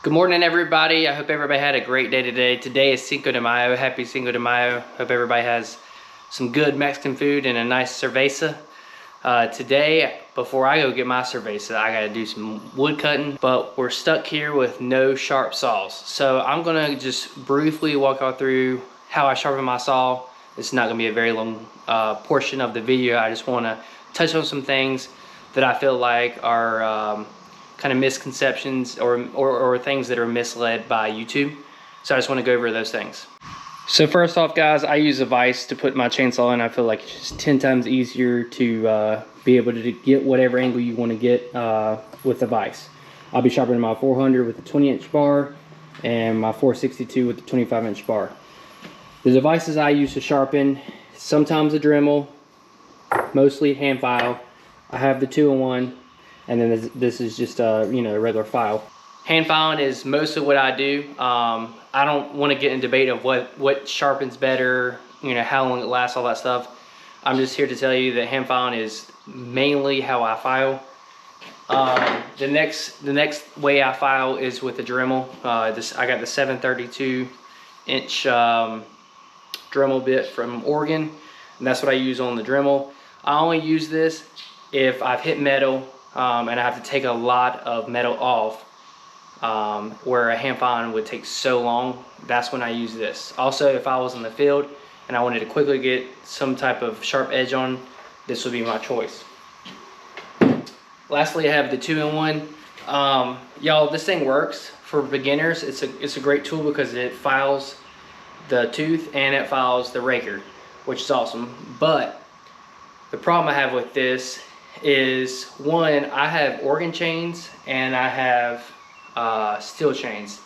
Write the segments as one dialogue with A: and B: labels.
A: Good morning, everybody. I hope everybody had a great day today. Today is Cinco de Mayo. Happy Cinco de Mayo. Hope everybody has some good Mexican food and a nice cerveza. Today, before I go get my cerveza, I gotta do some wood cutting, but we're stuck here with no sharp saws. So I'm gonna just briefly walk y'all through how I sharpen my saw. It's not gonna be a very long portion of the video. I just wanna touch on some things that I feel like are kind of misconceptions or things that are misled by YouTube. So I just want to go over those things. So first off, guys, I use a vise to put my chainsaw in. I feel like it's just 10 times easier to be able to get whatever angle you want to get with a vise. I'll be sharpening my 400 with a 20-inch bar and my 462 with a 25-inch bar. The devices I use to sharpen, sometimes a Dremel, mostly hand file. I have the 2-in-1. And then this is just a regular file. Hand filing is mostly what I do. I don't want to get in debate of what sharpens better, how long it lasts, all that stuff. I'm just here to tell you that hand filing is mainly how I file. The next way I file is with a Dremel. I got the 732-inch Dremel bit from Oregon, and that's what I use on the Dremel. I only use this if I've hit metal. And I have to take a lot of metal off, where a hand filing would take so long. That's when I use this. Also, if I was in the field and I wanted to quickly get some type of sharp edge on, this would be my choice. Lastly, I have the 2-in-1. Y'all, this thing works for beginners. It's a great tool because it files the tooth and it files the raker, which is awesome. But the problem I have with this is, one, I have Oregon chains and I have steel chains.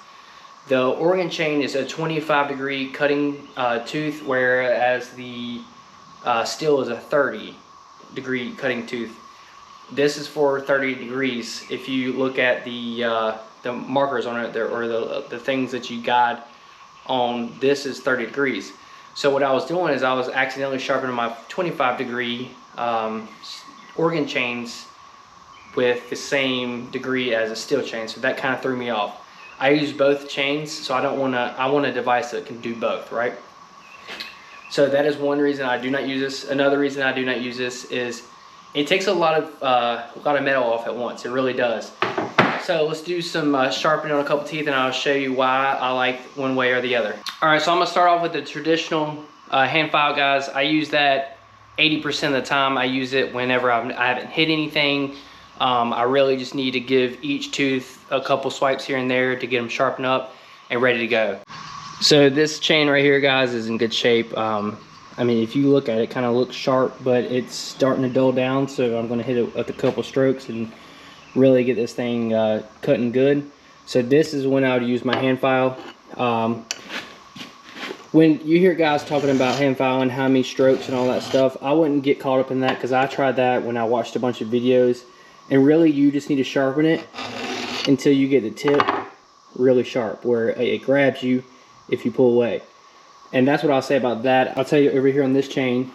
A: The Oregon chain is a 25-degree cutting tooth, whereas the steel is a 30-degree cutting tooth. This is for 30 degrees. If you look at the markers on it, or the things that you guide on, this is 30 degrees. So what I was doing is I was accidentally sharpening my 25-degree Oregon chains with the same degree as a steel chain, so that kind of threw me off. I use both chains, so I want a device that can do both, right? So that is one reason I do not use this. Another reason I do not use this is it takes a lot of metal off at once. It really does. So let's do some sharpening on a couple teeth, and I'll show you why I like one way or the other. All right, so I'm gonna start off with the traditional hand file, guys. I use that 80% of the time. I use it whenever I haven't hit anything. I really just need to give each tooth a couple swipes here and there to get them sharpened up and ready to go. So this chain right here, guys, is in good shape. I mean, if you look at it, kind of looks sharp, but it's starting to dull down, so I'm going to hit it with a couple strokes and really get this thing cutting good. So this is when I would use my hand file. When you hear guys talking about hand filing, how many strokes and all that stuff, I wouldn't get caught up in that, because I tried that when I watched a bunch of videos. And really, you just need to sharpen it until you get the tip really sharp, where it grabs you if you pull away. And that's what I'll say about that. I'll tell you, over here on this chain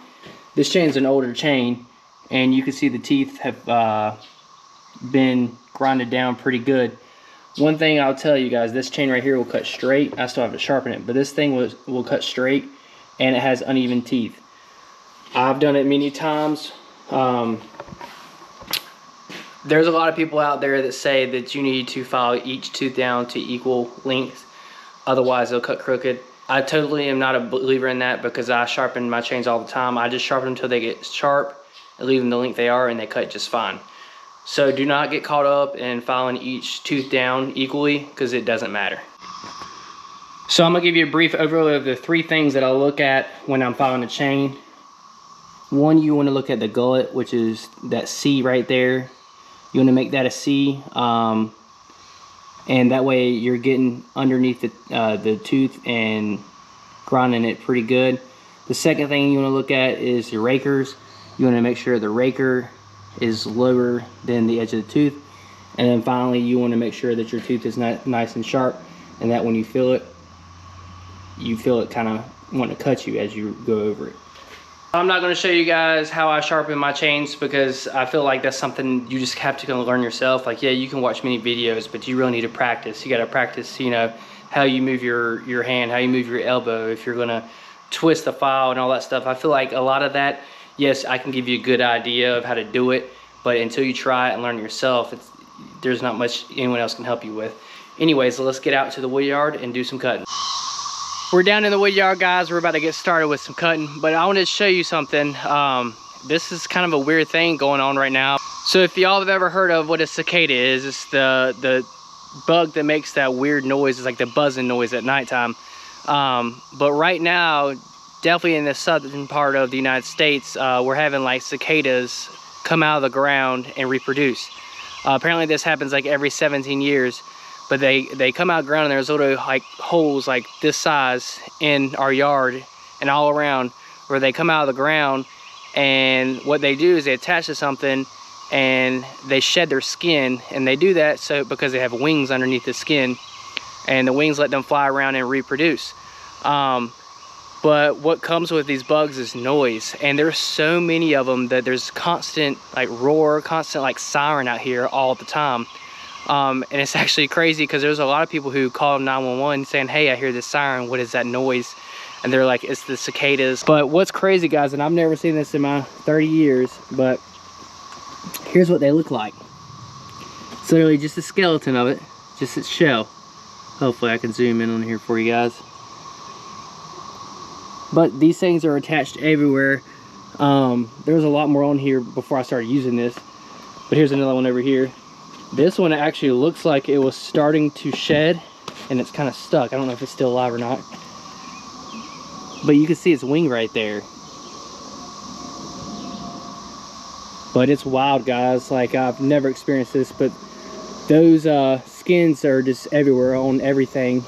A: is an older chain, and you can see the teeth have been grinded down pretty good. One thing I'll tell you guys, this chain right here will cut straight. I still have to sharpen it, but this thing will cut straight, and it has uneven teeth. I've done it many times. There's a lot of people out there that say that you need to file each tooth down to equal length, otherwise they'll cut crooked. I totally am not a believer in that, because I sharpen my chains all the time. I just sharpen them until they get sharp and leave them the length they are, and they cut just fine. So do not get caught up in filing each tooth down equally, because it doesn't matter. So I'm going to give you a brief overview of the 3 things that I look at when I'm filing a chain. One, you want to look at the gullet, which is that C right there. You want to make that a C, and that way you're getting underneath the tooth and grinding it pretty good. The second thing you want to look at is your rakers. You want to make sure the raker is lower than the edge of the tooth. And then finally, you want to make sure that your tooth is nice and sharp, and that when you feel it kind of want to cut you as you go over it. I'm not going to show you guys how I sharpen my chains because I feel like that's something you just have to kind of learn yourself. Like, yeah, you can watch many videos, but you really need to practice. You got to practice, you know, how you move your hand, how you move your elbow, if you're going to twist the file and all that stuff. I feel like a lot of that, yes, I can give you a good idea of how to do it, but until you try it and learn it yourself, there's not much anyone else can help you with. Anyways, let's get out to the wood yard and do some cutting. We're down in the wood yard, guys. We're about to get started with some cutting, but I wanted to show you something. This is kind of a weird thing going on right now. So if y'all have ever heard of what a cicada is, it's the bug that makes that weird noise. It's like the buzzing noise at nighttime. But right now, definitely in the southern part of the United States, we're having like cicadas come out of the ground and reproduce. Apparently this happens like every 17 years. But they come out of the ground and there's little like holes like this size in our yard and all around where they come out of the ground, and what they do is they attach to something and they shed their skin, and they do that so because they have wings underneath the skin, and the wings let them fly around and reproduce. But what comes with these bugs is noise, and there's so many of them that there's constant like roar, constant like siren out here all the time. And it's actually crazy because there's a lot of people who call 911 saying, hey, I hear this siren, what is that noise? And they're like, it's the cicadas. But what's crazy, guys, and I've never seen this in my 30 years, but here's what they look like. It's literally just a skeleton of it, just its shell. Hopefully I can zoom in on here for you guys. But these things are attached everywhere. There was a lot more on here before I started using this, but here's another one over here. This one actually looks like it was starting to shed and it's kind of stuck. I don't know if it's still alive or not. But you can see its wing right there. But it's wild, guys. Like, I've never experienced this, but those skins are just everywhere on everything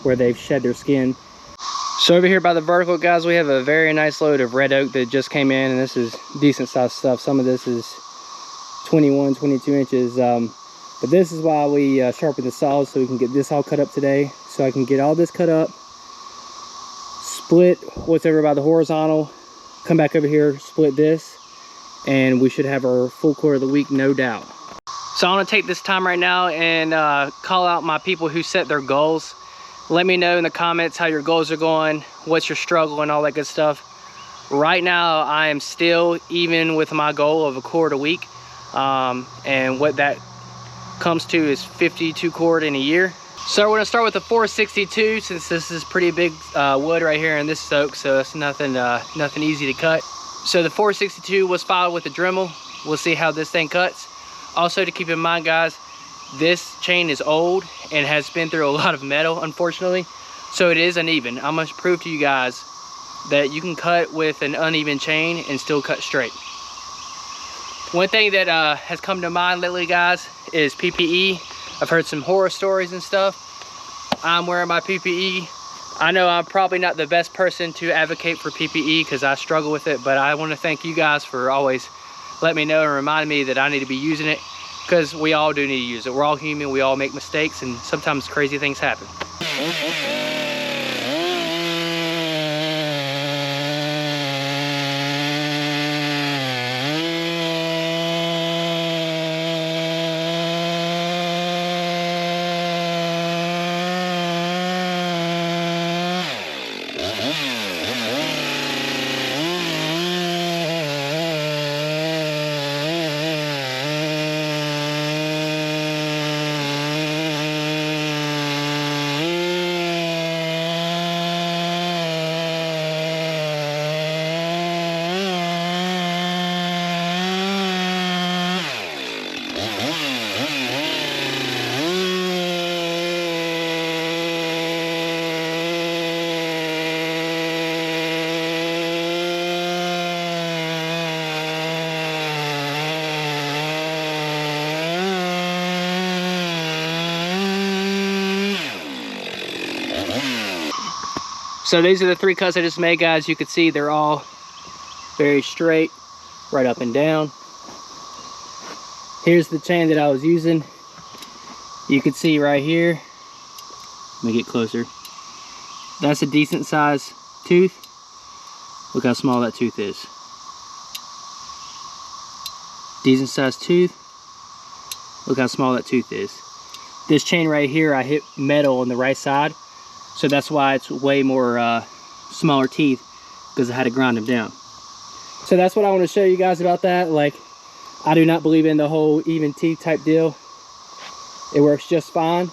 A: where they've shed their skin. So over here by the vertical, guys, we have a very nice load of red oak that just came in, and this is decent sized stuff. Some of this is 21, 22 inches. But this is why we sharpen the saws, so we can get this all cut up today. So I can get all this cut up, split what's over by the horizontal, come back over here, split this, and we should have our full quarter of the week, no doubt. So I want to take this time right now and call out my people who set their goals. Let me know in the comments how your goals are going, what's your struggle and all that good stuff. Right now, I am still even with my goal of a cord a week. And what that comes to is 52 cord in a year. So we're gonna start with the 462, since this is pretty big wood right here in this oak, so it's nothing easy to cut. So the 462 was filed with the Dremel. We'll see how this thing cuts. Also to keep in mind, guys, this chain is old and has been through a lot of metal, unfortunately, so it is uneven. I must prove to you guys that you can cut with an uneven chain and still cut straight. One thing that has come to mind lately, guys, is PPE. I've heard some horror stories and stuff. I'm wearing my PPE. I know I'm probably not the best person to advocate for PPE because I struggle with it, but I want to thank you guys for always letting me know and reminding me that I need to be using it, because we all do need to use it. We're all human, we all make mistakes, and sometimes crazy things happen. So these are the 3 cuts I just made, guys. You can see they're all very straight, right up and down. Here's the chain that I was using. You can see right here. Let me get closer. That's a decent size tooth. Look how small that tooth is. Decent sized tooth. Look how small that tooth is. This chain right here, I hit metal on the right side, so that's why it's way more smaller teeth, because I had to grind them down. So that's what I want to show you guys about that. Like, I do not believe in the whole even teeth type deal. It works just fine.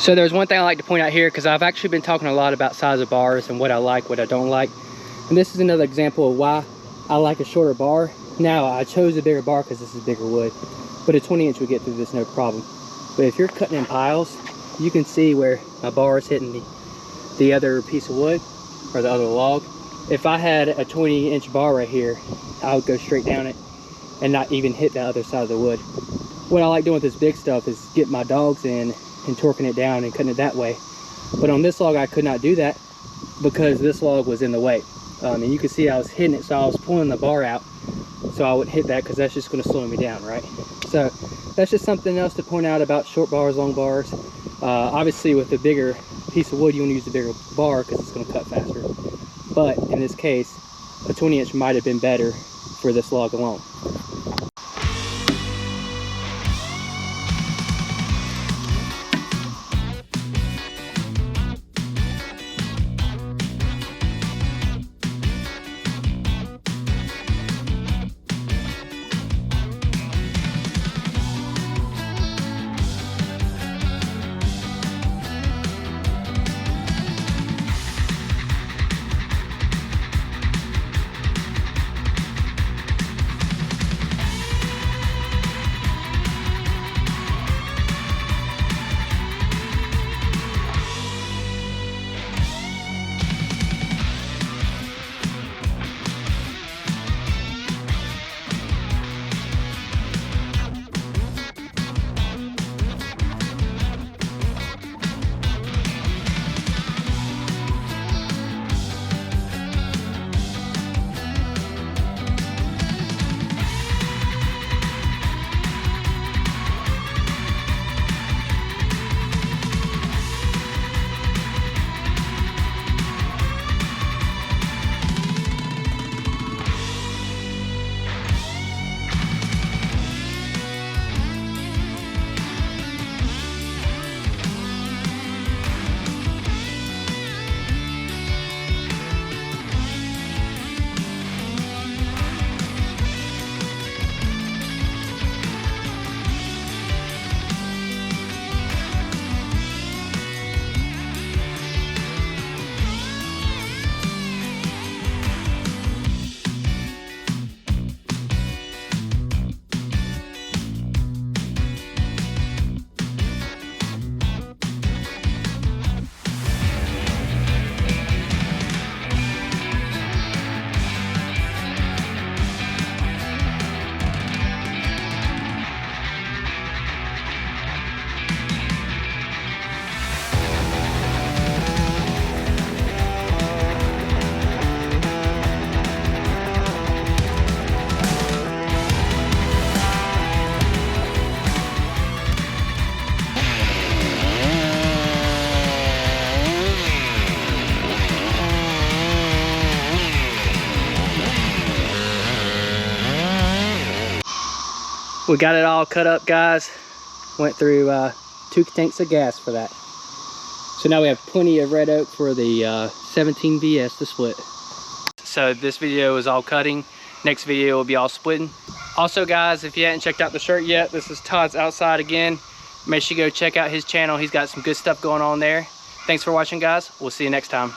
A: So there's one thing I like to point out here, because I've actually been talking a lot about size of bars and what I like, what I don't like. And this is another example of why I like a shorter bar. Now, I chose a bigger bar because this is bigger wood, but a 20-inch would get through this no problem. But if you're cutting in piles, you can see where my bar is hitting the other piece of wood or the other log. If I had a 20-inch bar right here, I would go straight down it and not even hit the other side of the wood. What I like doing with this big stuff is get my dogs in and torquing it down and cutting it that way. But on this log, I could not do that because this log was in the way. And you can see I was hitting it, so I was pulling the bar out so I wouldn't hit that, because that's just going to slow me down, right? So that's just something else to point out about short bars, long bars. Obviously with a bigger piece of wood, you want to use a bigger bar because it's going to cut faster. But in this case, a 20-inch might have been better for this log alone. We got it all cut up, guys. Went through 2 tanks of gas for that. So now we have plenty of red oak for the 17 VS to split. So this video is all cutting. Next video will be all splitting. Also guys, if you hadn't checked out the shirt yet, this is Todd's Outside again. Make sure you go check out his channel. He's got some good stuff going on there. Thanks for watching, guys. We'll see you next time.